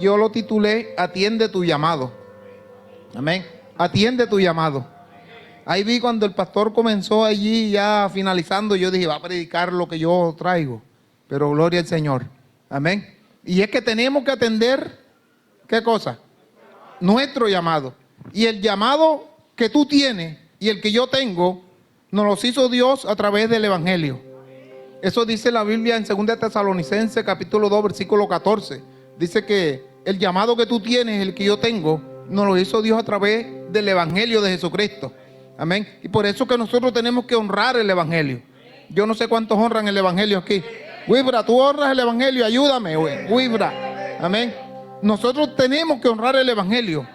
Yo lo titulé Atiende tu llamado. Amén. Atiende tu llamado. Ahí vi cuando el pastor comenzó allí ya finalizando, yo dije, va a predicar lo que yo traigo. Pero gloria al Señor. Amén. Y es que tenemos que atender, ¿qué cosa? Nuestro llamado. Y el llamado que tú tienes y el que yo tengo, nos los hizo Dios a través del Evangelio. Eso dice la Biblia en 2 Tesalonicenses capítulo 2 versículo 14. Dice que el llamado que tú tienes, el que yo tengo, nos lo hizo Dios a través del Evangelio de Jesucristo. Amén. Y por eso que nosotros tenemos que honrar el Evangelio. Yo no sé cuántos honran el Evangelio aquí. Wibra, tú honras el Evangelio, ayúdame, Wibra. Amén. Nosotros tenemos que honrar el Evangelio.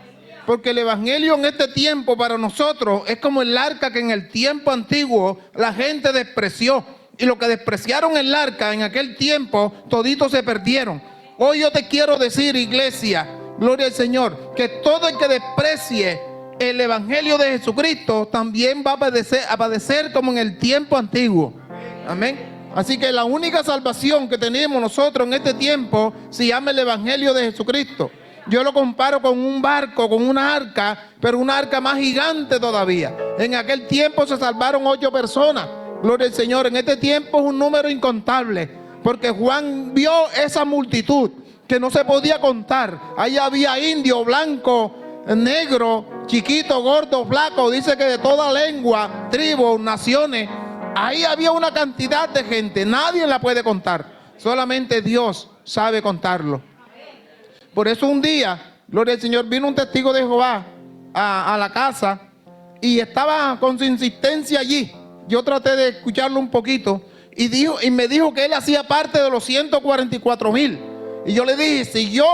Porque el Evangelio en este tiempo para nosotros es como el arca que en el tiempo antiguo la gente despreció. Y lo que despreciaron el arca en aquel tiempo, toditos se perdieron. Hoy yo te quiero decir, iglesia, gloria al Señor, que todo el que desprecie el Evangelio de Jesucristo también va a padecer como en el tiempo antiguo. Amén. Así que la única salvación que tenemos nosotros en este tiempo se llama el Evangelio de Jesucristo. Yo lo comparo con un barco, con una arca, pero una arca más gigante todavía. En aquel tiempo se salvaron 8 personas. Gloria al Señor. En este tiempo es un número incontable. Porque Juan vio esa multitud que no se podía contar. Ahí había indio, blanco, negro, chiquito, gordo, flaco. Dice que de toda lengua, tribus, naciones. Ahí había una cantidad de gente. Nadie la puede contar. Solamente Dios sabe contarlo. Por eso un día, gloria al Señor, vino un testigo de Jehová a la casa y estaba con su insistencia allí. Yo traté de escucharlo un poquito. Y me dijo que él hacía parte de los 144,000. Y yo le dije, si yo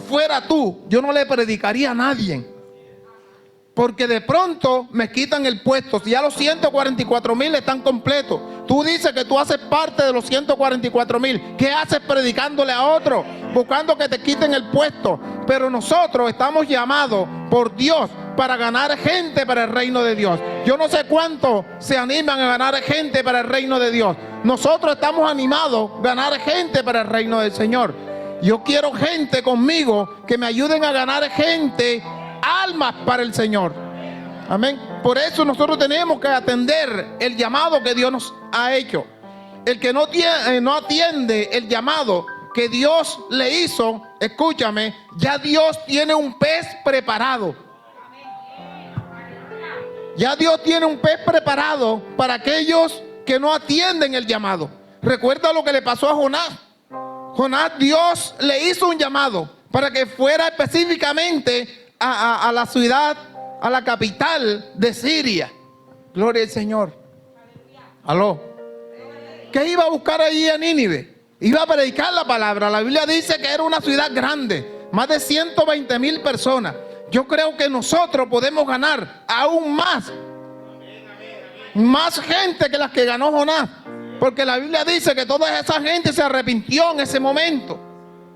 fuera tú, yo no le predicaría a nadie. Porque de pronto me quitan el puesto. Si ya los 144,000 están completos. Tú dices que tú haces parte de los 144,000. ¿Qué haces predicándole a otro? Buscando que te quiten el puesto. Pero nosotros estamos llamados por Dios para ganar gente para el reino de Dios. Yo no sé cuánto se animan a ganar gente para el reino de Dios. Nosotros estamos animados a ganar gente para el reino del Señor. Yo quiero gente conmigo que me ayuden a ganar gente, almas para el Señor. Amén. Por eso nosotros tenemos que atender el llamado que Dios nos ha hecho. El que no atiende el llamado que Dios le hizo, escúchame, ya Dios tiene un pez preparado. Ya Dios tiene un pez preparado para aquellos que no atienden el llamado. Recuerda lo que le pasó a Jonás. Jonás, Dios le hizo un llamado para que fuera específicamente a la ciudad, a la capital de Siria. Gloria al Señor. Aló. ¿Qué iba a buscar allí a Nínive? Iba a predicar la palabra. La Biblia dice que era una ciudad grande, más de 120,000 personas. Yo creo que nosotros podemos ganar aún más gente que las que ganó Jonás. Porque la Biblia dice que toda esa gente se arrepintió en ese momento.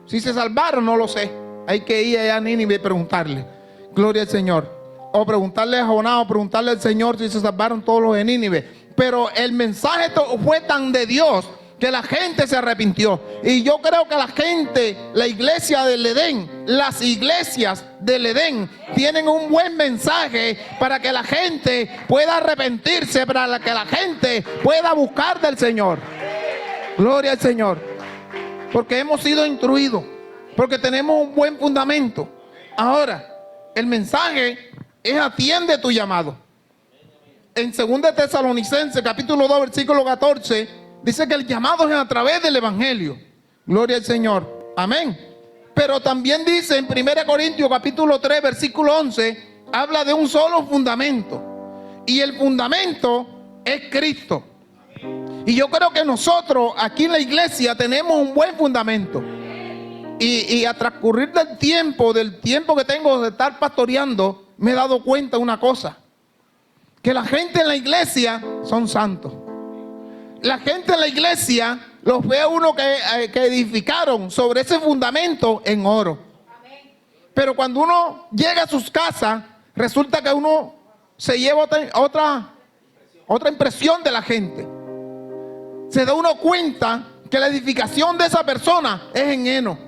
Si se salvaron, no lo sé. Hay que ir allá a Nínive y preguntarle. Gloria al Señor. O preguntarle a Jonás, o preguntarle al Señor si se salvaron todos los de Nínive. Pero el mensaje fue tan de Dios que la gente se arrepintió. Y yo creo que la gente, la iglesia del Edén, las iglesias del Edén tienen un buen mensaje para que la gente pueda arrepentirse, para que la gente pueda buscar del Señor. Gloria al Señor. Porque hemos sido instruidos, porque tenemos un buen fundamento. Ahora, el mensaje es atiende tu llamado. En 2 Tesalonicenses capítulo 2 versículo 14 dice que el llamado es a través del Evangelio. Gloria al Señor. Amén. Pero también dice en 1 Corintios capítulo 3 versículo 11, habla de un solo fundamento. Y el fundamento es Cristo. Y yo creo que nosotros aquí en la iglesia tenemos un buen fundamento. Y a transcurrir del tiempo que tengo de estar pastoreando, me he dado cuenta de una cosa. Que la gente en la iglesia son santos. La gente en la iglesia los ve a uno que edificaron sobre ese fundamento en oro. Pero cuando uno llega a sus casas, resulta que uno se lleva otra impresión de la gente. Se da uno cuenta que la edificación de esa persona es en heno.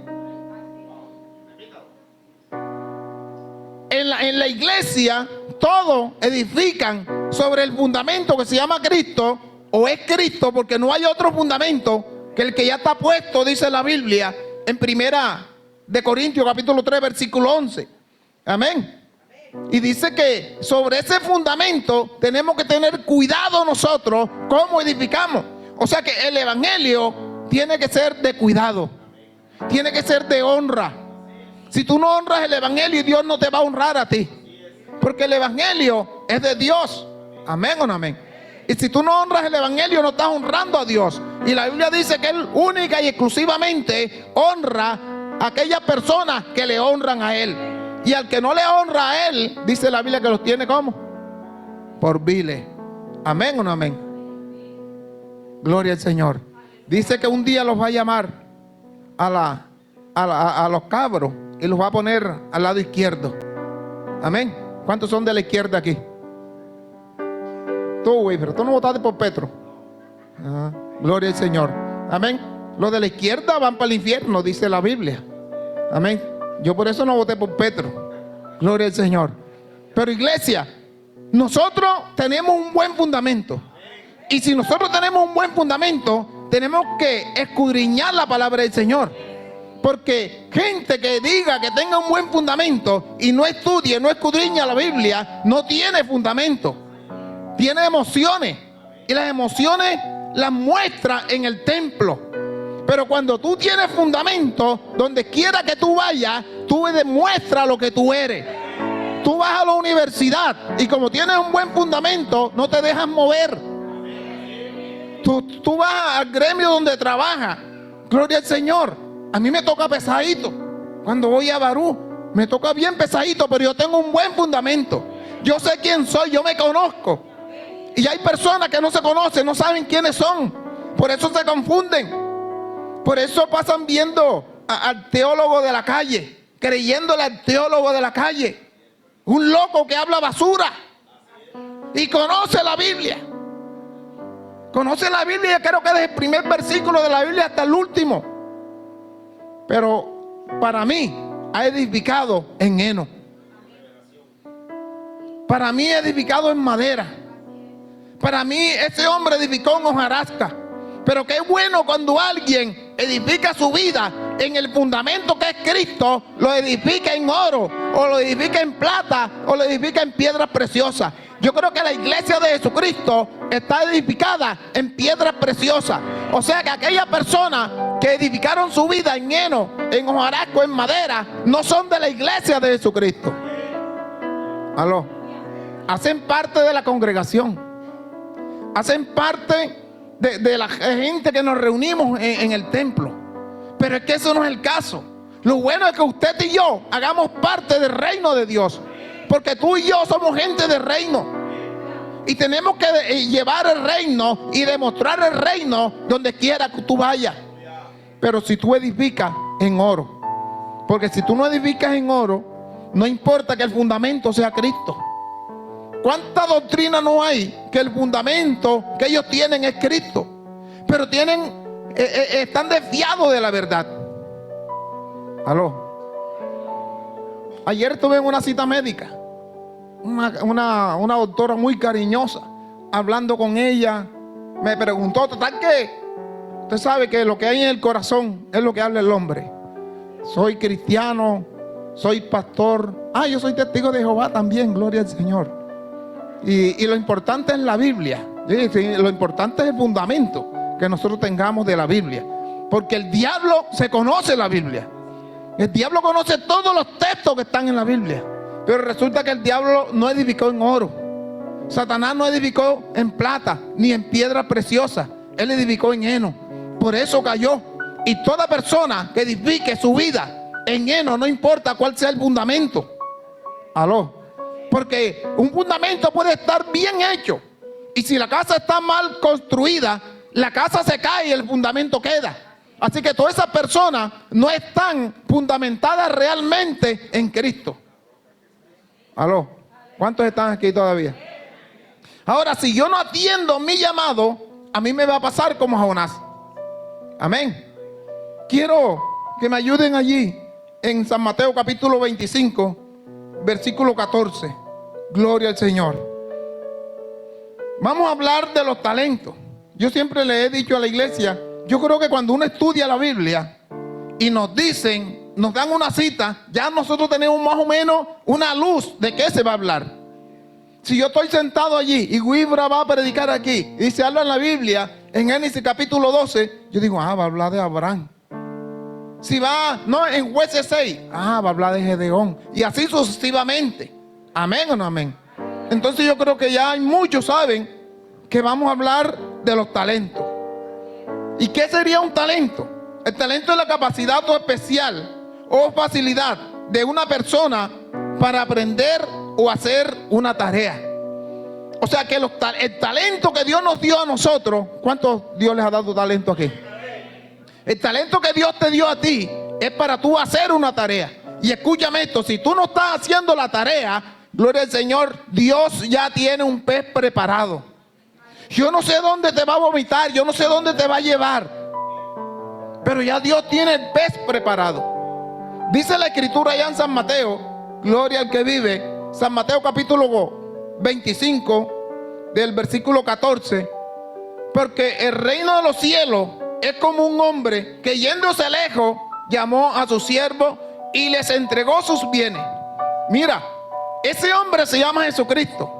en la iglesia todos edifican sobre el fundamento que se llama Cristo, o es Cristo, porque no hay otro fundamento que el que ya está puesto, dice la Biblia en Primera de Corintios capítulo 3 versículo 11. Amén. Y dice que sobre ese fundamento tenemos que tener cuidado nosotros cómo edificamos. O sea que el evangelio tiene que ser de cuidado, tiene que ser de honra. Si tú no honras el evangelio, Dios no te va a honrar a ti, porque el evangelio es de Dios. Amén o no amén. Y si tú no honras el evangelio, no estás honrando a Dios. Y la Biblia dice que Él única y exclusivamente honra a aquellas personas que le honran a Él. Y al que no le honra a Él, dice la Biblia que los tiene ¿cómo? Por viles. Amén o no amén. Gloria al Señor. Dice que un día los va a llamar a los cabros y los va a poner al lado izquierdo. Amén. ¿Cuántos son de la izquierda aquí? Tú, güey, pero tú no votaste por Petro. Ajá. Gloria al Señor. Amén. Los de la izquierda van para el infierno, dice la Biblia. Amén. Yo por eso no voté por Petro. Gloria al Señor. Pero iglesia, nosotros tenemos un buen fundamento. Y si nosotros tenemos un buen fundamento, tenemos que escudriñar la palabra del Señor. Porque gente que diga que tenga un buen fundamento y no estudie, no escudriña la Biblia, no tiene fundamento. Tiene emociones. Y las emociones las muestra en el templo. Pero cuando tú tienes fundamento, donde quiera que tú vayas, tú demuestras lo que tú eres. Tú vas a la universidad y como tienes un buen fundamento, no te dejas mover. Tú vas al gremio donde trabajas. Gloria al Señor. A mí me toca pesadito. Cuando voy a Barú, me toca bien pesadito, pero yo tengo un buen fundamento. Yo sé quién soy, yo me conozco. Y hay personas que no se conocen, no saben quiénes son. Por eso se confunden. Por eso pasan viendo al teólogo de la calle, creyéndole al teólogo de la calle. Un loco que habla basura. Y conoce la Biblia. Conoce la Biblia, creo que desde el primer versículo de la Biblia hasta el último. Pero para mí ha edificado en heno. Para mí ha edificado en madera. Para mí ese hombre edificó en hojarasca. Pero qué bueno cuando alguien edifica su vida en el fundamento que es Cristo, lo edifica en oro, o lo edifica en plata, o lo edifica en piedras preciosas. Yo creo que la iglesia de Jesucristo está edificada en piedras preciosas. O sea que aquellas personas que edificaron su vida en heno, en hojarasca, en madera, no son de la iglesia de Jesucristo. Aló. Hacen parte de la congregación. Hacen parte de la gente que nos reunimos en el templo. Pero es que eso no es el caso. Lo bueno es que usted y yo hagamos parte del reino de Dios. Porque tú y yo somos gente del reino. Y tenemos que llevar el reino y demostrar el reino donde quiera que tú vayas. Pero si tú edificas en oro. Porque si tú no edificas en oro, no importa que el fundamento sea Cristo. ¿Cuánta doctrina no hay que el fundamento que ellos tienen es Cristo? Pero están desviados de la verdad. Aló. Ayer tuve una cita médica. Una doctora muy cariñosa. Hablando con ella, me preguntó, total que usted sabe que lo que hay en el corazón es lo que habla el hombre. Soy cristiano, soy pastor. Yo soy testigo de Jehová también, gloria al Señor. Y lo importante es la Biblia. Lo importante es el fundamento que nosotros tengamos de la Biblia. Porque el diablo se conoce la Biblia. El diablo conoce todos los textos que están en la Biblia. Pero resulta que el diablo no edificó en oro. Satanás no edificó en plata ni en piedra preciosa. Él edificó en heno. Por eso cayó. Y toda persona que edifique su vida en heno, no importa cuál sea el fundamento. Aló. Porque un fundamento puede estar bien hecho. Y si la casa está mal construida, la casa se cae y el fundamento queda. Así que todas esas personas no están fundamentadas realmente en Cristo. Aló. ¿Cuántos están aquí todavía? Ahora, si yo no atiendo mi llamado, a mí me va a pasar como a Jonás. Amén. Quiero que me ayuden allí en San Mateo capítulo 25, versículo 14. Gloria al Señor. Vamos a hablar de los talentos. Yo siempre le he dicho a la iglesia, yo creo que cuando uno estudia la Biblia y nos dicen, nos dan una cita, ya nosotros tenemos más o menos una luz de qué se va a hablar. Si yo estoy sentado allí y Wibra va a predicar aquí y se habla en la Biblia, en Génesis capítulo 12, yo digo, va a hablar de Abraham. Si va, no, en Jueces 6, va a hablar de Gedeón. Y así sucesivamente. Amén o no amén. Entonces yo creo que ya hay muchos saben que vamos a hablar de los talentos. ¿Y qué sería un talento? El talento es la capacidad o especial o facilidad de una persona para aprender o hacer una tarea. O sea que el talento que Dios nos dio a nosotros, ¿cuántos Dios les ha dado talento aquí? El talento que Dios te dio a ti es para tú hacer una tarea. Y escúchame esto, si tú no estás haciendo la tarea, gloria al Señor, Dios ya tiene un pez preparado. Yo no sé dónde te va a vomitar, yo no sé dónde te va a llevar, pero ya Dios tiene el pez preparado. Dice la escritura allá en San Mateo, gloria al que vive, San Mateo capítulo 25, del versículo 14, porque el reino de los cielos es como un hombre que yéndose lejos llamó a sus siervos y les entregó sus bienes. Mira, ese hombre se llama Jesucristo.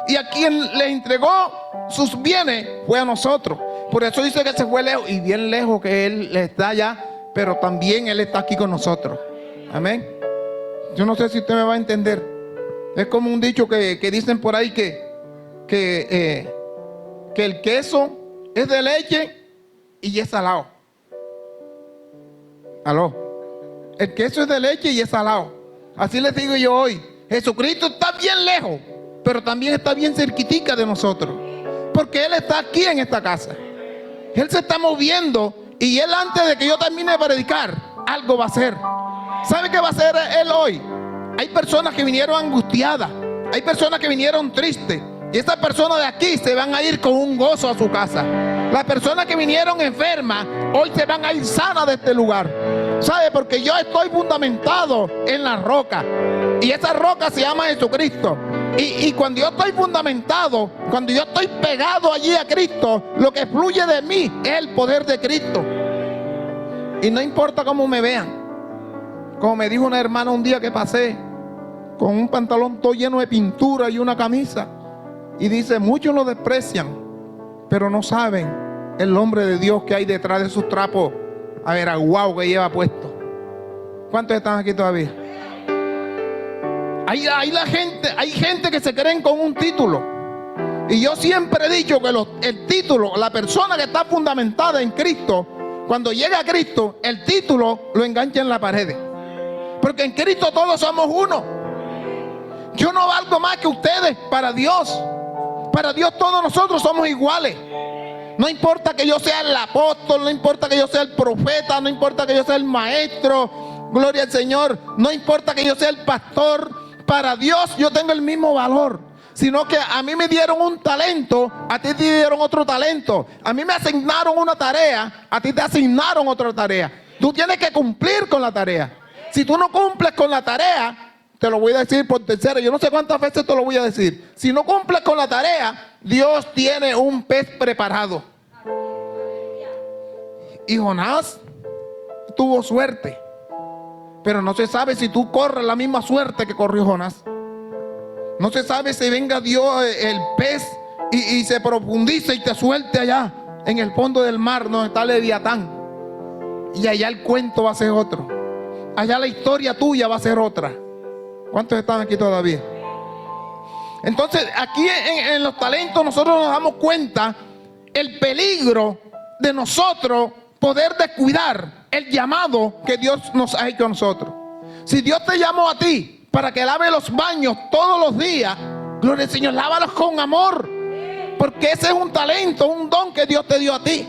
Y a quien le entregó sus bienes fue a nosotros. Por eso dice que se fue lejos, y bien lejos que Él está allá, pero también Él está aquí con nosotros. Amén. Yo no sé si usted me va a entender. Es como un dicho que dicen por ahí que el queso es de leche y es salado. Aló. El queso es de leche y es salado. Así les digo yo hoy. Jesucristo está bien lejos, pero también está bien cerquitica de nosotros, porque Él está aquí en esta casa. Él se está moviendo, y Él, antes de que yo termine de predicar, algo va a hacer. ¿Sabe qué va a hacer Él hoy? Hay personas que vinieron angustiadas, hay personas que vinieron tristes, y esas personas de aquí se van a ir con un gozo a su casa. Las personas que vinieron enfermas, hoy se van a ir sanas de este lugar. ¿Sabe? Porque yo estoy fundamentado en la roca, y esa roca se llama Jesucristo. Y cuando yo estoy fundamentado, cuando yo estoy pegado allí a Cristo, lo que fluye de mí es el poder de Cristo. Y no importa cómo me vean. Como me dijo una hermana un día que pasé, con un pantalón todo lleno de pintura y una camisa, y dice, muchos lo desprecian, pero no saben el nombre de Dios que hay detrás de sus trapos averaguados que lleva puesto. ¿Cuántos están aquí todavía? Hay gente que se creen con un título. Y yo siempre he dicho que el título, la persona que está fundamentada en Cristo, cuando llega a Cristo, el título lo engancha en la pared. Porque en Cristo todos somos uno. Yo no valgo más que ustedes para Dios. Para Dios todos nosotros somos iguales. No importa que yo sea el apóstol, no importa que yo sea el profeta, no importa que yo sea el maestro, gloria al Señor, no importa que yo sea el pastor. Para Dios yo tengo el mismo valor, sino que a mí me dieron un talento, a ti te dieron otro talento. A mí me asignaron una tarea, a ti te asignaron otra tarea. Tú tienes que cumplir con la tarea. Si tú no cumples con la tarea, te lo voy a decir por tercera, yo no sé cuántas veces te lo voy a decir. Si no cumples con la tarea, Dios tiene un pez preparado. Y Jonás tuvo suerte, pero no se sabe si tú corres la misma suerte que corrió Jonás. No se sabe si venga Dios, el pez, y se profundice y te suelte allá en el fondo del mar donde está Leviatán. Y allá el cuento va a ser otro. Allá la historia tuya va a ser otra. ¿Cuántos están aquí todavía? Entonces aquí en los talentos nosotros nos damos cuenta el peligro de nosotros poder descuidar el llamado que Dios nos ha hecho a nosotros. Si Dios te llamó a ti para que lave los baños todos los días, gloria al Señor, lávalos con amor, porque ese es un talento, un don que Dios te dio a ti.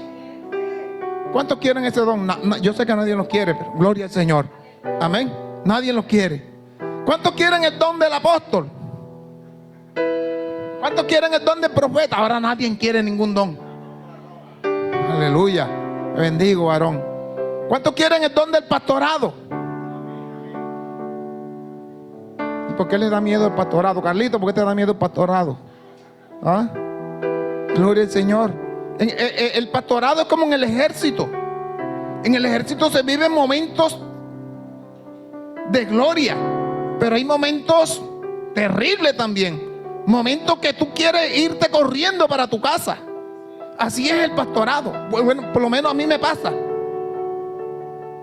¿Cuántos quieren ese don? Yo sé que nadie lo quiere, pero gloria al Señor. Amén. Nadie lo quiere. ¿Cuántos quieren el don del apóstol? ¿Cuántos quieren el don del profeta? Ahora nadie quiere ningún don. Aleluya. Te bendigo, varón. ¿Cuántos quieren el don del pastorado? ¿Por qué le da miedo el pastorado? Carlito, ¿por qué te da miedo el pastorado? ¿Ah? Gloria al Señor. El pastorado es como en el ejército. En el ejército se viven momentos de gloria, pero hay momentos terribles también. Momentos que tú quieres irte corriendo para tu casa. Así es el pastorado. Bueno, por lo menos a mí me pasa.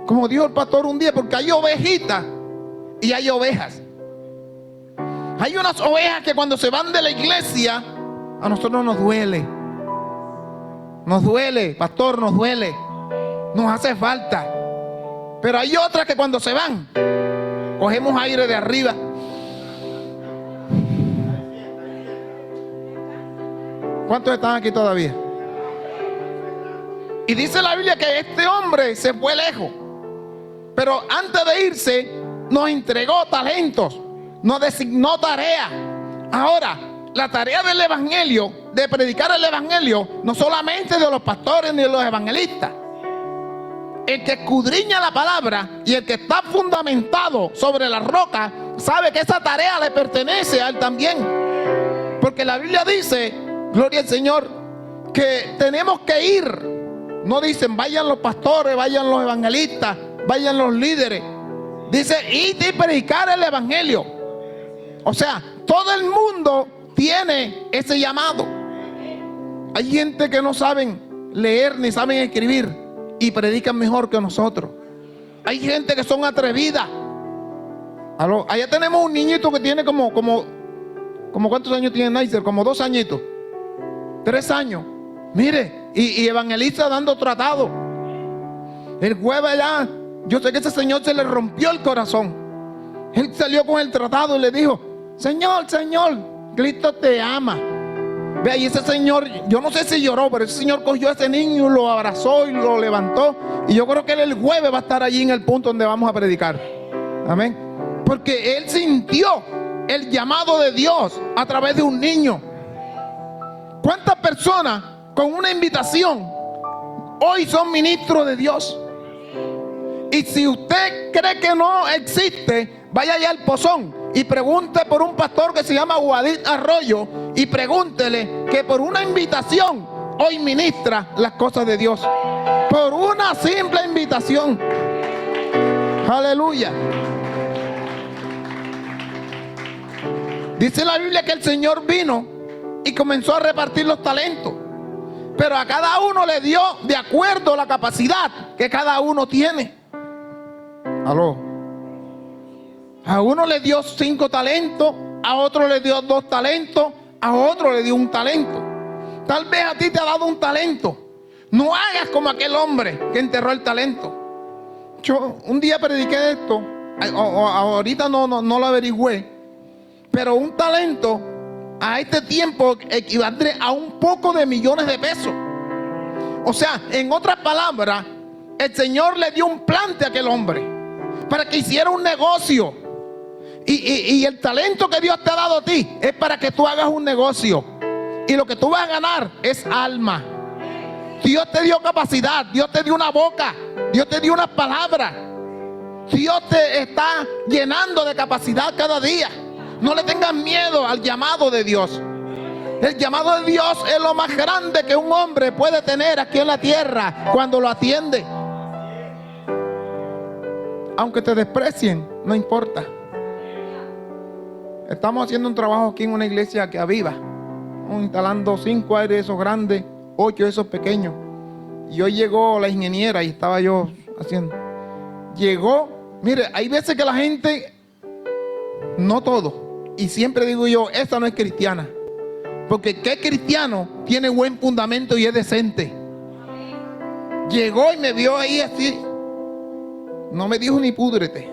Como dijo el pastor un día, porque hay ovejitas y hay ovejas. Hay unas ovejas que cuando se van de la iglesia, a nosotros nos duele. Nos duele, pastor, nos duele. Nos hace falta. Pero hay otras que cuando se van, cogemos aire de arriba. ¿Cuántos están aquí todavía? Y dice la Biblia que este hombre se fue lejos, pero antes de irse nos entregó talentos, nos designó tarea. Ahora, la tarea del evangelio, de predicar el evangelio, no solamente de los pastores ni de los evangelistas. El que escudriña la palabra y el que está fundamentado sobre la roca sabe que esa tarea le pertenece a él también, porque la Biblia dice, gloria al Señor, que tenemos que ir. No dicen vayan los pastores, vayan los evangelistas, vayan los líderes. Dice id y predicar el evangelio. O sea, todo el mundo tiene ese llamado. Hay gente que no saben leer ni saben escribir y predican mejor que nosotros. Hay gente que son atrevidas. Allá tenemos un niñito que tiene como ¿cuántos años tiene Naiser? Como 2 añitos, 3 años. Mire, y evangelista dando tratado. El jueves ya, yo sé que ese señor se le rompió el corazón. Él salió con el tratado y le dijo, Señor, Cristo te ama. Vea, y ese señor, yo no sé si lloró, pero ese señor cogió a ese niño, lo abrazó y lo levantó. Y yo creo que él el jueves va a estar allí en el punto donde vamos a predicar. Amén. Porque él sintió el llamado de Dios a través de un niño. ¿Cuántas personas con una invitación hoy son ministros de Dios? Y si usted cree que no existe, vaya allá al Pozón y pregunte por un pastor que se llama Guadit Arroyo y pregúntele que por una invitación hoy ministra las cosas de Dios. Por una simple invitación. Aleluya. Dice la Biblia que el Señor vino y comenzó a repartir los talentos, pero a cada uno le dio de acuerdo a la capacidad que cada uno tiene. Aló. A uno le dio 5 talentos, a otro le dio 2 talentos, a otro le dio 1 talento. Tal vez a ti te ha dado un talento. No hagas como aquel hombre que enterró el talento. Yo un día prediqué esto, ahorita no lo averigüé, pero un talento a este tiempo equivale a un poco de millones de pesos. O sea, en otras palabras, el Señor le dio un plante a aquel hombre para que hiciera un negocio. Y el talento que Dios te ha dado a ti es para que tú hagas un negocio. Y lo que tú vas a ganar es alma. Dios te dio capacidad, Dios te dio una boca, Dios te dio unas palabras. Dios te está llenando de capacidad cada día. No le tengas miedo al llamado de Dios. El llamado de Dios es lo más grande que un hombre puede tener aquí en la tierra cuando lo atiende. Aunque te desprecien, no importa. Estamos haciendo un trabajo aquí en una iglesia que aviva, instalando 5 aires esos grandes, 8 esos pequeños. Y hoy llegó la ingeniera y estaba yo haciendo. Llegó, mire, hay veces que la gente, no todo, y siempre digo yo, esta no es cristiana. Porque qué cristiano tiene buen fundamento y es decente. Llegó y me vio ahí así. No me dijo ni púdrete.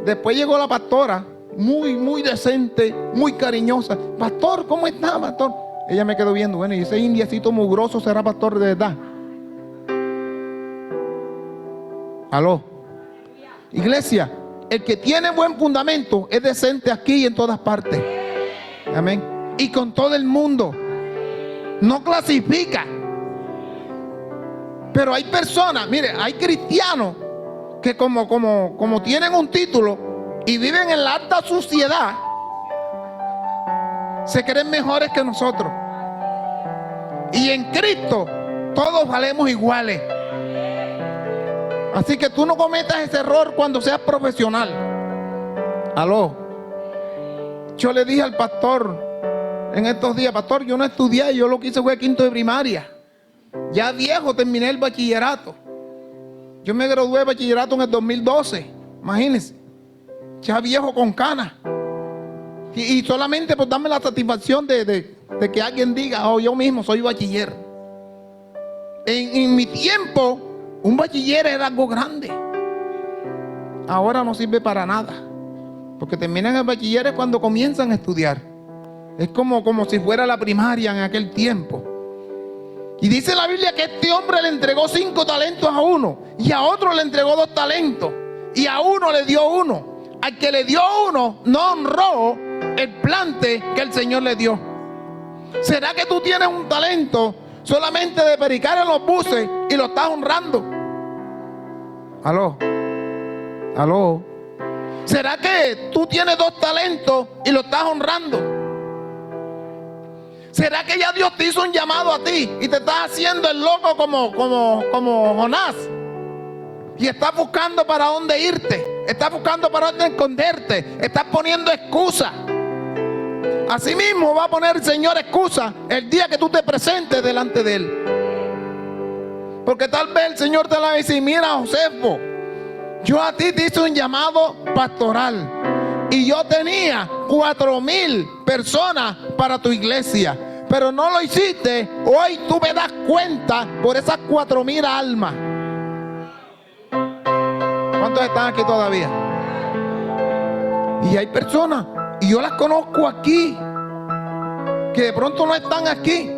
Después llegó la pastora, muy decente, muy cariñosa. Pastor, ¿cómo está, pastor? Ella me quedó viendo. Bueno, y ese indiecito mugroso será pastor de verdad. Aló. Iglesia, el que tiene buen fundamento es decente aquí y en todas partes. Amén. Y con todo el mundo. No clasifica. Pero hay personas, mire, hay cristianos que como tienen un título, y viven en la alta suciedad, se creen mejores que nosotros. Y en Cristo todos valemos iguales. Así que tú no cometas ese error cuando seas profesional. Aló. Yo le dije al pastor en estos días: pastor, yo no estudié, yo lo que hice fue quinto de primaria. Ya viejo terminé el bachillerato. Yo me gradué de bachillerato en el 2012. Imagínense. Ya viejo con canas. Y solamente por darme la satisfacción de que alguien diga: oh, yo mismo soy bachiller. En mi tiempo, un bachiller era algo grande. Ahora no sirve para nada. Porque terminan el bachiller es cuando comienzan a estudiar. Es como si fuera la primaria en aquel tiempo. Y dice la Biblia que este hombre le entregó 5 talentos a uno, y a otro le entregó 2 talentos, y a uno le dio 1. Al que le dio 1 no honró el plante que el Señor le dio. ¿Será que tú tienes un talento solamente de predicar en los buses y lo estás honrando? Aló. Aló. ¿Será que tú tienes 2 talentos y lo estás honrando? ¿Será que ya Dios te hizo un llamado a ti y te estás haciendo el loco como Jonás? Y estás buscando para dónde irte, estás buscando para dónde esconderte, estás poniendo excusas. Así mismo va a poner el Señor excusa el día que tú te presentes delante de Él. Porque tal vez el Señor te va a decir: mira, Josefo, yo a ti te hice un llamado pastoral y yo tenía 4,000 personas para tu iglesia, pero no lo hiciste. Hoy tú me das cuenta por esas 4,000 almas. ¿Cuántos están aquí todavía? Y hay personas, y yo las conozco aquí, que de pronto no están aquí,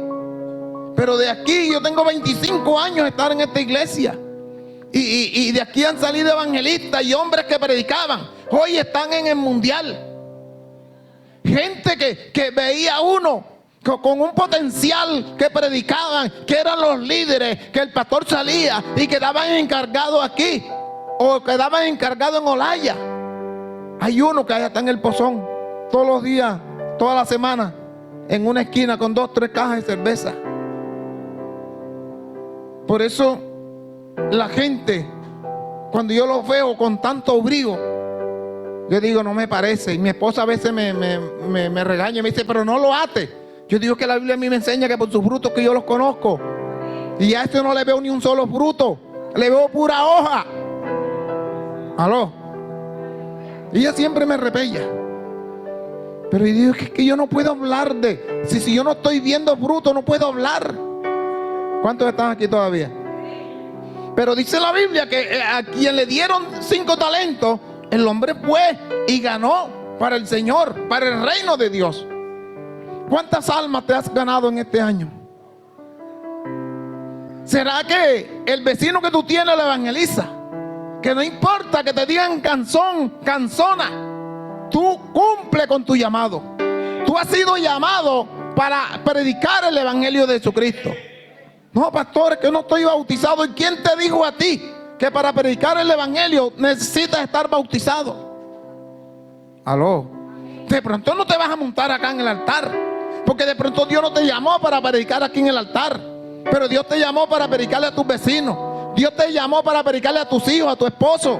pero de aquí yo tengo 25 años de estar en esta iglesia. Y de aquí han salido evangelistas y hombres que predicaban. Hoy están en el mundial. Gente que veía a uno con un potencial, que predicaban, que eran los líderes, que el pastor salía y quedaban encargados aquí, o quedaban encargados en Olaya. Hay uno que allá está en el Pozón, todos los días, toda la semana, en una esquina con 2 o 3 cajas de cerveza. Por eso la gente, cuando yo los veo con tanto brío, yo digo: no me parece. Y mi esposa a veces me regaña y me dice: pero no lo ates. Yo digo que la Biblia a mí me enseña que por sus frutos que yo los conozco. Y a este no le veo ni un solo fruto, le veo pura hoja. Aló. Y ella siempre me repella. Pero yo digo que yo no puedo hablar de... Si yo no estoy viendo fruto, no puedo hablar. ¿Cuántos están aquí todavía? Pero dice la Biblia que a quien le dieron 5 talentos, el hombre fue y ganó para el Señor, para el reino de Dios. ¿Cuántas almas te has ganado en este año? ¿Será que el vecino que tú tienes lo evangeliza? Que no importa que te digan canzona, tú cumple con tu llamado. Tú has sido llamado para predicar el evangelio de Jesucristo. No, pastor, que no estoy bautizado. ¿Y quién te dijo a ti que para predicar el evangelio necesitas estar bautizado? Aló. De pronto no te vas a montar acá en el altar, porque de pronto Dios no te llamó para predicar aquí en el altar, pero Dios te llamó para predicarle a tus vecinos. Dios te llamó para predicarle a tus hijos, a tu esposo,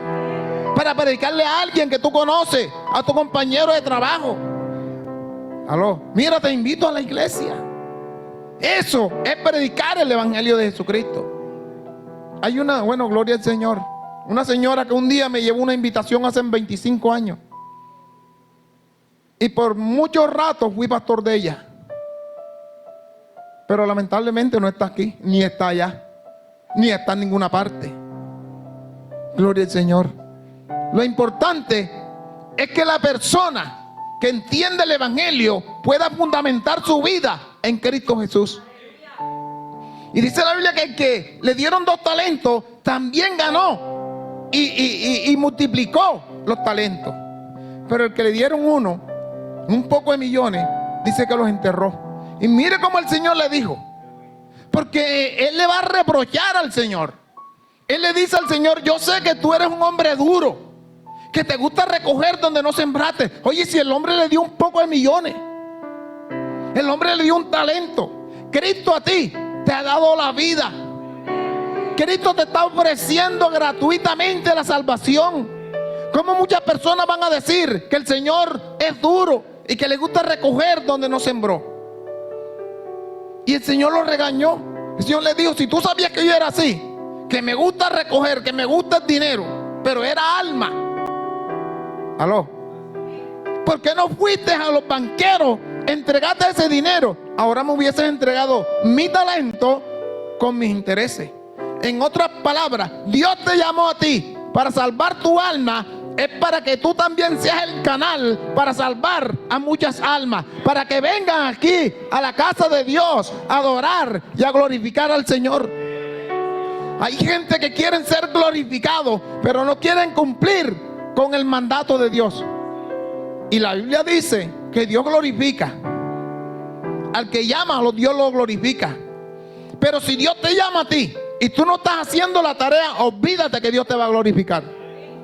para predicarle a alguien que tú conoces, a tu compañero de trabajo. Aló. Mira, te invito a la iglesia. Eso es predicar el evangelio de Jesucristo. Hay bueno, gloria al Señor, una señora que un día me llevó una invitación hace 25 años. Y por mucho rato fui pastor de ella. Pero lamentablemente no está aquí, ni está allá, ni está en ninguna parte. Gloria al Señor. Lo importante es que la persona que entiende el evangelio pueda fundamentar su vida en Cristo Jesús. Y dice la Biblia que el que le dieron 2 talentos también ganó y multiplicó los talentos. Pero el que le dieron 1, un poco de millones, dice que los enterró. Y mire cómo el Señor le dijo, porque él le va a reprochar al Señor. Él le dice al Señor: yo sé que tú eres un hombre duro Que te gusta recoger donde no sembraste. Oye, si el hombre le dio un poco de millones, el hombre le dio un talento, Cristo a ti te ha dado la vida. Cristo te está ofreciendo gratuitamente la salvación. ¿Cómo muchas personas van a decir que el Señor es duro y que le gusta recoger donde no sembró? Y el Señor lo regañó. El Señor le dijo: si tú sabías que yo era así, que me gusta recoger, que me gusta el dinero, pero era alma. ¿Aló? ¿Por qué no fuiste a los banqueros, entregaste ese dinero? Ahora me hubieses entregado mi talento con mis intereses. En otras palabras, Dios te llamó a ti para salvar tu alma. Es para que tú también seas el canal para salvar a muchas almas, para que vengan aquí a la casa de Dios a adorar y a glorificar al Señor. Hay gente que quieren ser glorificados, pero no quieren cumplir con el mandato de Dios. Y la Biblia dice que Dios glorifica al que llama, Dios lo glorifica. Pero si Dios te llama a ti y tú no estás haciendo la tarea, olvídate que Dios te va a glorificar.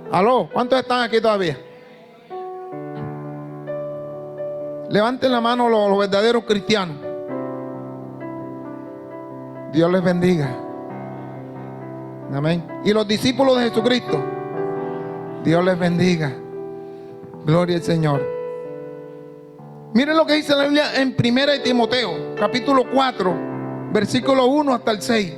¿Aló? ¿Cuántos están aquí todavía? Levanten la mano los verdaderos cristianos. Dios les bendiga. Amén. Y los discípulos de Jesucristo, Dios les bendiga. Gloria al Señor. Miren lo que dice la Biblia en 1 Timoteo, capítulo 4, versículo 1 hasta el 6.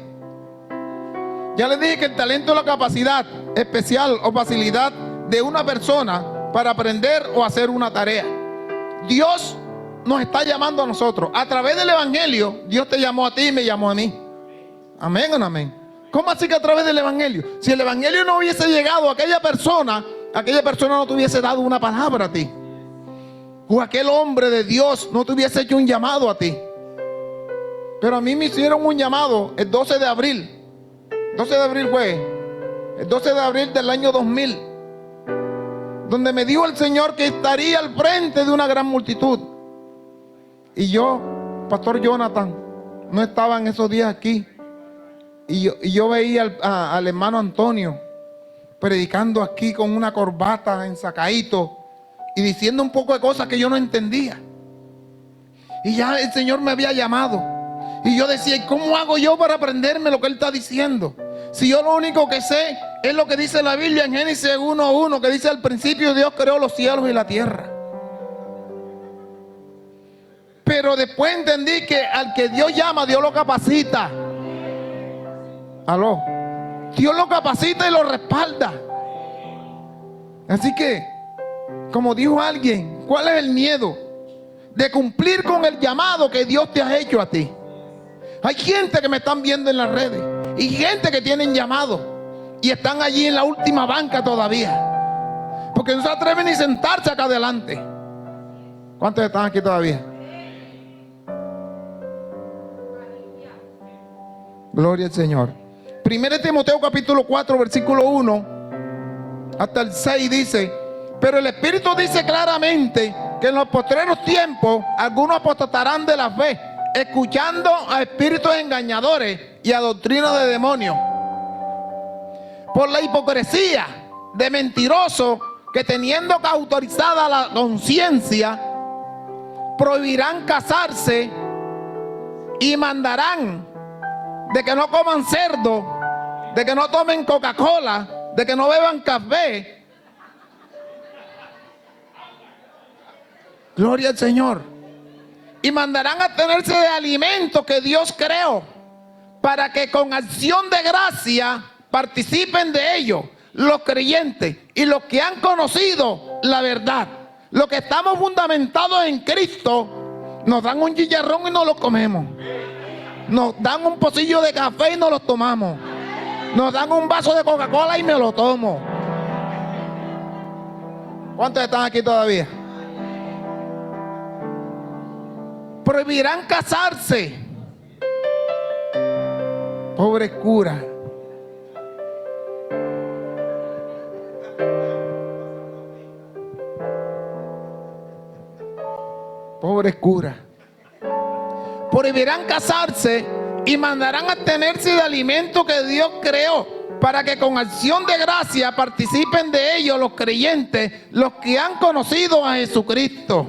Ya les dije que el talento es la capacidad especial o facilidad de una persona para aprender o hacer una tarea. Dios nos está llamando a nosotros. A través del Evangelio, Dios te llamó a ti y me llamó a mí. Amén o no amén. ¿Cómo así que a través del Evangelio? Si el Evangelio no hubiese llegado a aquella persona no te hubiese dado una palabra a ti. O aquel hombre de Dios no te hubiese hecho un llamado a ti. Pero a mí me hicieron un llamado el 12 de abril. 12 de abril fue el 12 de abril del año 2000, donde me dijo el Señor que estaría al frente de una gran multitud. Y yo, Pastor Jonathan, no estaba en esos días aquí. Y yo veía al hermano Antonio predicando aquí con una corbata ensacadito y diciendo un poco de cosas que yo no entendía. Y ya el Señor me había llamado. Y yo decía: ¿y cómo hago yo para aprenderme lo que Él está diciendo? Si yo lo único que sé es lo que dice la Biblia en Génesis 1:1, que dice: al principio Dios creó los cielos y la tierra. Pero después entendí que al que Dios llama, Dios lo capacita. ¿Aló? Dios lo capacita y lo respalda. Así que, como dijo alguien, ¿cuál es el miedo de cumplir con el llamado que Dios te ha hecho a ti? Hay gente que me están viendo en las redes y gente que tienen llamado y están allí en la última banca todavía, porque no se atreven ni sentarse acá adelante. ¿Cuántos están aquí todavía? Gloria al Señor. 1 Timoteo capítulo 4 versículo 1 hasta el 6 dice: pero el Espíritu dice claramente que en los postreros tiempos algunos apostatarán de la fe, escuchando a espíritus engañadores y a doctrinas de demonios, por la hipocresía de mentirosos que, teniendo cauterizada la conciencia, prohibirán casarse y mandarán de que no coman cerdo, de que no tomen Coca-Cola, de que no beban café. Gloria al Señor. Y mandarán a tenerse de alimentos que Dios creó, para que con acción de gracia participen de ellos los creyentes y los que han conocido la verdad. Los que estamos fundamentados en Cristo, nos dan un chicharrón y no lo comemos. Nos dan un pocillo de café y no lo tomamos. Nos dan un vaso de Coca-Cola y me lo tomo. ¿Cuántos están aquí todavía? Prohibirán casarse. Pobre cura. Pobre cura. Prohibirán casarse y mandarán a abstenerse de alimentos que Dios creó para que con acción de gracia participen de ellos los creyentes, los que han conocido a Jesucristo.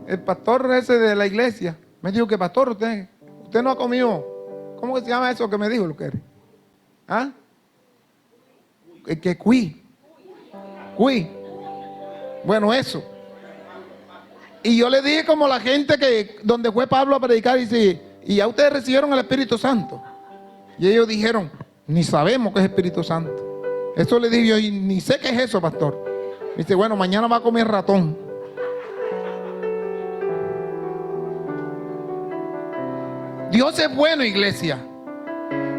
El pastor ese de la iglesia me dijo que, pastor, usted no ha comido, ¿cómo que se llama eso que me dijo, Luquere? ¿Ah? Que cuy. Bueno, eso. Y yo le dije como la gente que donde fue Pablo a predicar, dice, ¿y ya ustedes recibieron el Espíritu Santo? Y ellos dijeron, ni sabemos qué es Espíritu Santo. Eso le dije yo, y ni sé qué es eso, pastor. Dice, bueno, mañana va a comer ratón. Dios es bueno, iglesia.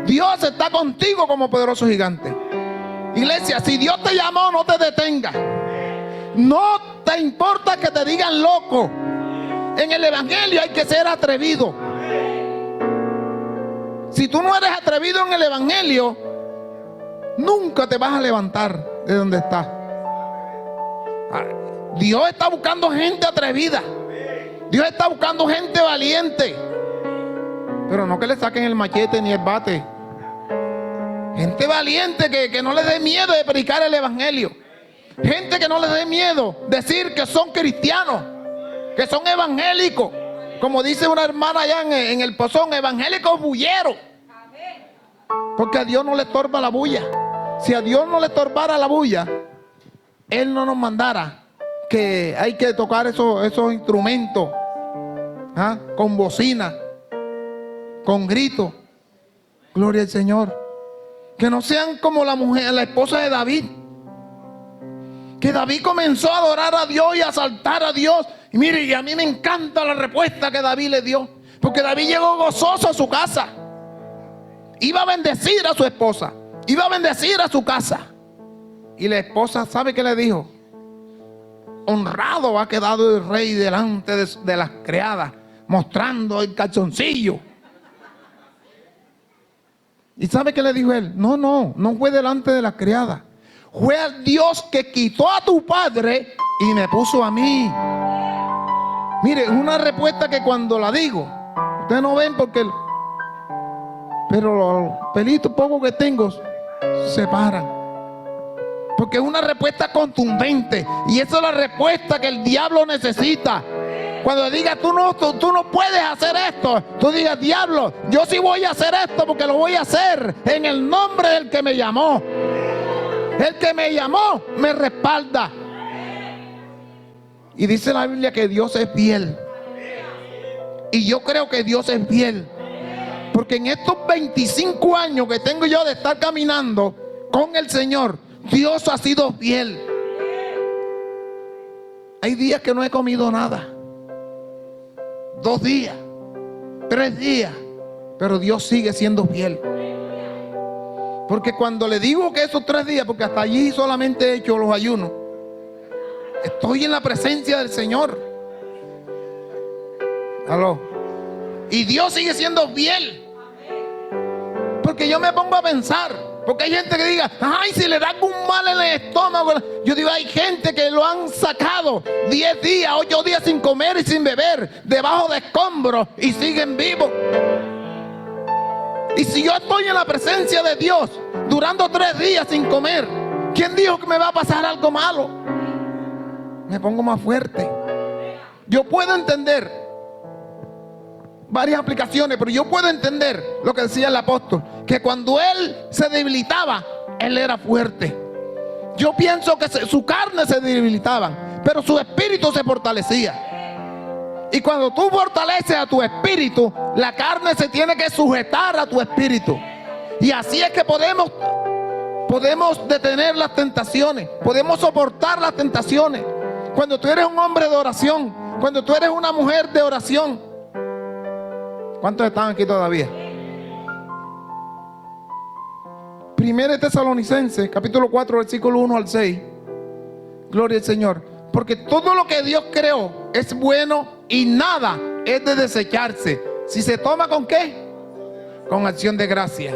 Dios está contigo como poderoso gigante. Iglesia, si Dios te llamó, no te detengas. No te importa que te digan loco. En el evangelio hay que ser atrevido. Si tú no eres atrevido en el evangelio, nunca te vas a levantar de donde estás. Dios está buscando gente atrevida. Dios está buscando gente valiente. Pero no que le saquen el machete ni el bate. Gente valiente que no le dé miedo de predicar el evangelio. Gente que no le dé miedo decir que son cristianos, que son evangélicos. Como dice una hermana allá en el Pozón, evangélicos bulleros. Porque a Dios no le estorba la bulla. Si a Dios no le estorbara la bulla, Él no nos mandara que hay que tocar esos instrumentos, ¿ah? Con bocina, con grito. Gloria al Señor. Que no sean como la mujer, la esposa de David. Que David comenzó a adorar a Dios y a exaltar a Dios. Y mire, y a mí me encanta la respuesta que David le dio. Porque David llegó gozoso a su casa. Iba a bendecir a su esposa. Iba a bendecir a su casa. Y la esposa, ¿sabe qué le dijo? Honrado ha quedado el rey delante de las criadas, mostrando el calzoncillo. ¿Y sabe qué le dijo él? No fue delante de las criadas. Fue al Dios que quitó a tu padre y me puso a mí. Mire, es una respuesta que cuando la digo, ustedes no ven porque... pero los pelitos pocos que tengo se paran. Porque es una respuesta contundente. Y esa es la respuesta que el diablo necesita. Cuando diga tú no puedes hacer esto, tú digas, diablo, yo sí voy a hacer esto porque lo voy a hacer en el nombre del que me llamó. El que me llamó me respalda. Y dice la Biblia que Dios es fiel. Y yo creo que Dios es fiel. Porque en estos 25 años que tengo yo de estar caminando con el Señor, Dios ha sido fiel. Hay días que no he comido nada. 2 días, 3 días, pero Dios sigue siendo fiel. Porque cuando le digo que esos 3 días, porque hasta allí solamente he hecho los ayunos, estoy en la presencia del Señor. ¿Aló? Y Dios sigue siendo fiel. Porque yo me pongo a pensar, porque hay gente que diga, ay, si le da algún mal en el estómago. Yo digo, hay gente que lo han sacado 10 días, 8 días sin comer y sin beber, debajo de escombros, y siguen vivos. Y si yo estoy en la presencia de Dios durando 3 días sin comer, ¿quién dijo que me va a pasar algo malo? Me pongo más fuerte. Yo puedo entender varias aplicaciones, pero yo puedo entender lo que decía el apóstol, que cuando él se debilitaba, él era fuerte. Yo pienso que su carne se debilitaba, pero su espíritu se fortalecía. Y cuando tú fortaleces a tu espíritu, la carne se tiene que sujetar a tu espíritu. Y así es que podemos detener las tentaciones, podemos soportar las tentaciones. Cuando tú eres un hombre de oración, cuando tú eres una mujer de oración. ¿Cuántos están aquí todavía? 1 Tesalonicenses, capítulo 4, versículo 1 al 6. Gloria al Señor. Porque todo lo que Dios creó es bueno y nada es de desecharse. Si se toma ¿con qué? Con acción de gracia.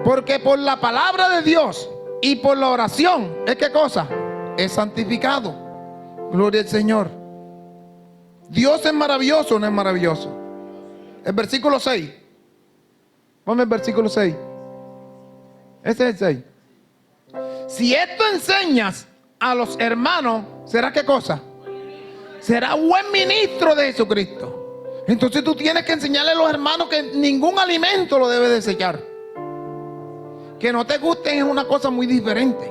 Porque por la palabra de Dios y por la oración, ¿es qué cosa? Es santificado. Gloria al Señor. Dios es maravilloso, ¿no es maravilloso? El versículo 6. Ponme el versículo 6. Ese es el 6. Si esto enseñas a los hermanos, ¿será qué cosa? Será buen ministro de Jesucristo. Entonces tú tienes que enseñarle a los hermanos que ningún alimento lo debe desechar. Que no te gusten es una cosa muy diferente.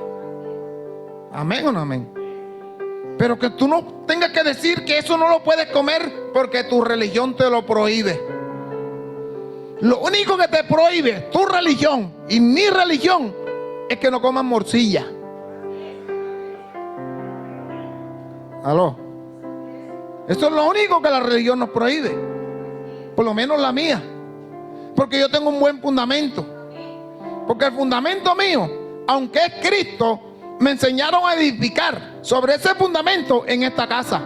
Amén o no amén. Pero que tú no tengas que decir que eso no lo puedes comer porque tu religión te lo prohíbe. Lo único que te prohíbe tu religión y mi religión es que no coman morcilla. ¿Aló? Eso es lo único que la religión nos prohíbe. Por lo menos la mía. Porque yo tengo un buen fundamento. Porque el fundamento mío, aunque es Cristo, me enseñaron a edificar sobre ese fundamento en esta casa.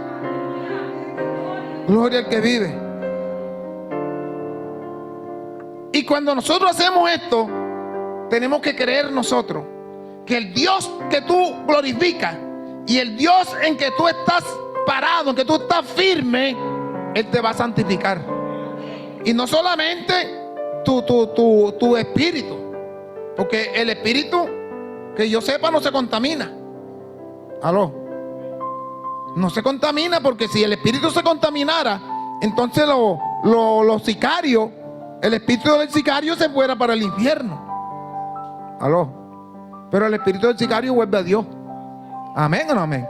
Gloria al que vive. Y cuando nosotros hacemos esto, tenemos que creer nosotros que el Dios que tú glorificas y el Dios en que tú estás parado, en que tú estás firme, Él te va a santificar. Y no solamente tu espíritu, porque el espíritu, que yo sepa, no se contamina. ¿Aló? No se contamina, porque si el espíritu se contaminara, entonces los sicarios, el espíritu del sicario se fuera para el infierno. ¿Aló? Pero el espíritu del sicario vuelve a Dios. ¿Amén o no amén?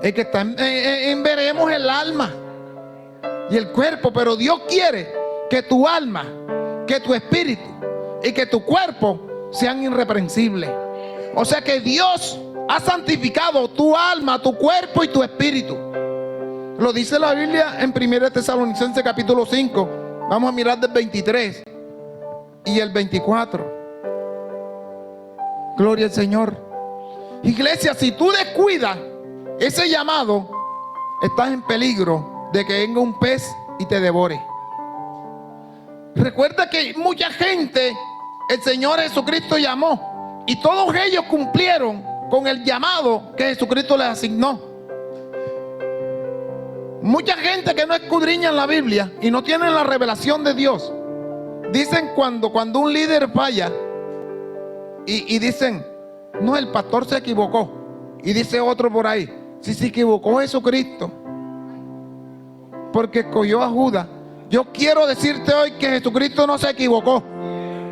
El que está en veremos el alma y el cuerpo, pero Dios quiere que tu alma, que tu espíritu y que tu cuerpo sean irreprensibles. O sea que Dios ha santificado tu alma, tu cuerpo y tu espíritu. Lo dice la Biblia en 1 Tesalonicenses capítulo 5. Vamos a mirar del 23 y el 24. Gloria al Señor. Iglesia, si tú descuidas ese llamado, estás en peligro de que venga un pez y te devore. Recuerda que mucha gente el Señor Jesucristo llamó y todos ellos cumplieron con el llamado que Jesucristo les asignó. Mucha gente que no escudriñan la Biblia y no tienen la revelación de Dios, dicen cuando un líder falla y dicen, no, el pastor se equivocó. Y dice otro por ahí, si se equivocó Jesucristo porque escogió a Judas. Yo quiero decirte hoy que Jesucristo no se equivocó,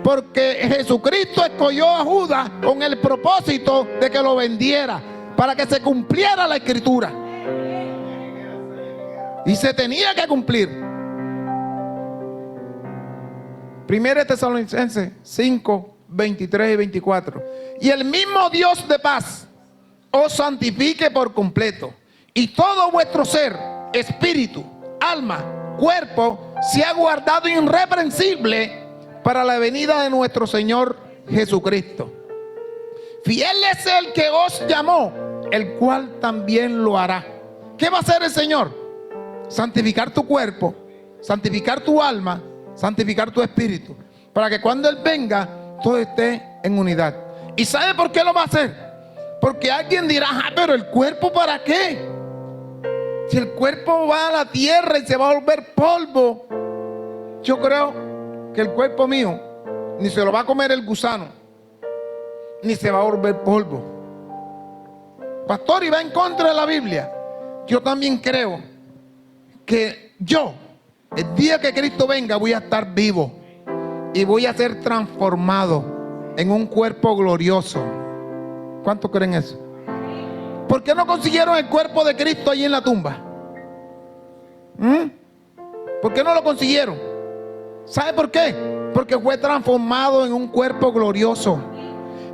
porque Jesucristo escogió a Judas con el propósito de que lo vendiera, para que se cumpliera la escritura. Y se tenía que cumplir. 1 Tesalonicenses 5, 23 y 24. Y el mismo Dios de paz os santifique por completo, y todo vuestro ser, espíritu, alma, cuerpo, sea guardado irreprensible para la venida de nuestro Señor Jesucristo. Fiel es el que os llamó, el cual también lo hará. ¿Qué va a hacer el Señor? Santificar tu cuerpo, santificar tu alma, santificar tu espíritu, para que cuando Él venga, todo esté en unidad. ¿Y sabe por qué lo va a hacer? Porque alguien dirá, pero el cuerpo ¿para qué? Si el cuerpo va a la tierra y se va a volver polvo. Yo creo que el cuerpo mío ni se lo va a comer el gusano, ni se va a volver polvo. Pastor, y va en contra de la Biblia. Yo también creo que el día que Cristo venga, voy a estar vivo y voy a ser transformado en un cuerpo glorioso. ¿Cuántos creen eso? ¿Por qué no consiguieron el cuerpo de Cristo allí en la tumba? ¿Por qué no lo consiguieron? ¿Sabe por qué? Porque fue transformado en un cuerpo glorioso,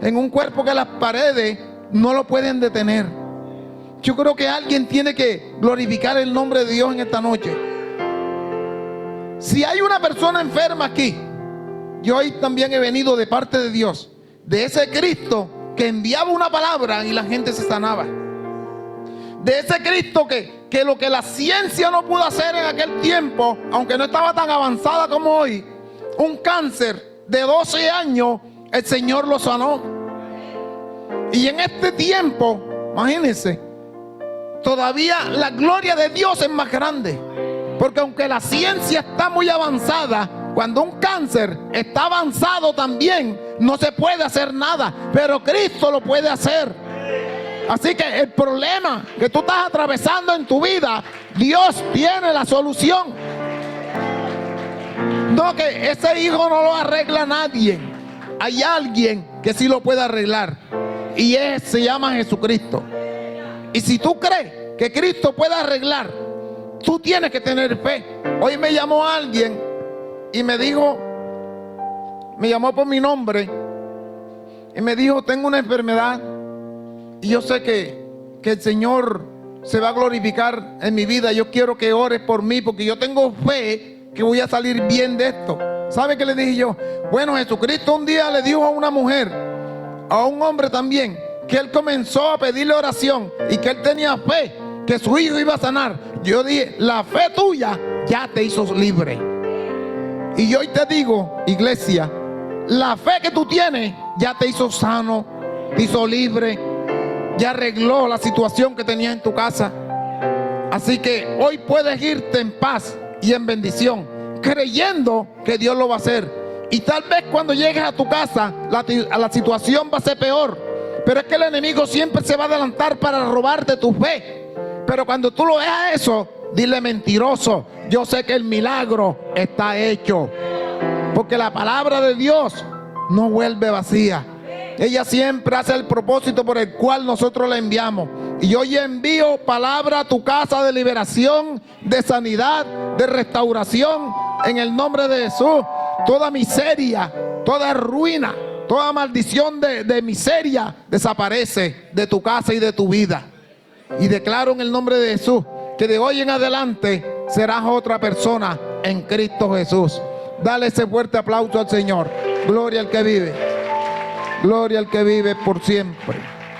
en un cuerpo que las paredes no lo pueden detener. Yo creo que alguien tiene que glorificar el nombre de Dios en esta noche. Si hay una persona enferma aquí, yo hoy también he venido de parte de Dios, de ese Cristo que enviaba una palabra y la gente se sanaba. De ese Cristo que lo que la ciencia no pudo hacer en aquel tiempo, aunque no estaba tan avanzada como hoy, un cáncer de 12 años, el Señor lo sanó. Y en este tiempo, imagínense, todavía la gloria de Dios es más grande. Porque aunque la ciencia está muy avanzada, Cuando un cáncer está avanzado también, no se puede hacer nada, pero Cristo lo puede hacer. Así que el problema que tú estás atravesando en tu vida, Dios tiene la solución. No, que ese hijo no lo arregla nadie. Hay alguien que sí lo puede arreglar, y se llama Jesucristo. Y si tú crees que Cristo puede arreglar, tú tienes que tener fe. Hoy me llamó alguien y me dijo, me llamó por mi nombre y me dijo: tengo una enfermedad y yo sé que el Señor se va a glorificar en mi vida. Yo quiero que ores por mí porque yo tengo fe que voy a salir bien de esto. ¿Sabe qué le dije yo? Bueno, Jesucristo un día le dijo a una mujer, a un hombre también, que él comenzó a pedirle oración y que él tenía fe que su hijo iba a sanar. Yo dije: la fe tuya ya te hizo libre. Y yo hoy te digo, iglesia, la fe que tú tienes ya te hizo sano, te hizo libre, ya arregló la situación que tenías en tu casa. Así que hoy puedes irte en paz y en bendición, creyendo que Dios lo va a hacer. Y tal vez cuando llegues a tu casa, la situación va a ser peor. Pero es que el enemigo siempre se va a adelantar para robarte tu fe. Pero cuando tú lo veas eso, dile: mentiroso, yo sé que el milagro está hecho. Porque la palabra de Dios no vuelve vacía. Ella siempre hace el propósito por el cual nosotros la enviamos. Y hoy envío palabra a tu casa de liberación, de sanidad, de restauración, en el nombre de Jesús. Toda miseria, toda ruina, toda maldición de miseria desaparece de tu casa y de tu vida. Y declaro en el nombre de Jesús que de hoy en adelante serás otra persona en Cristo Jesús. Dale ese fuerte aplauso al Señor. Gloria al que vive. Gloria al que vive por siempre.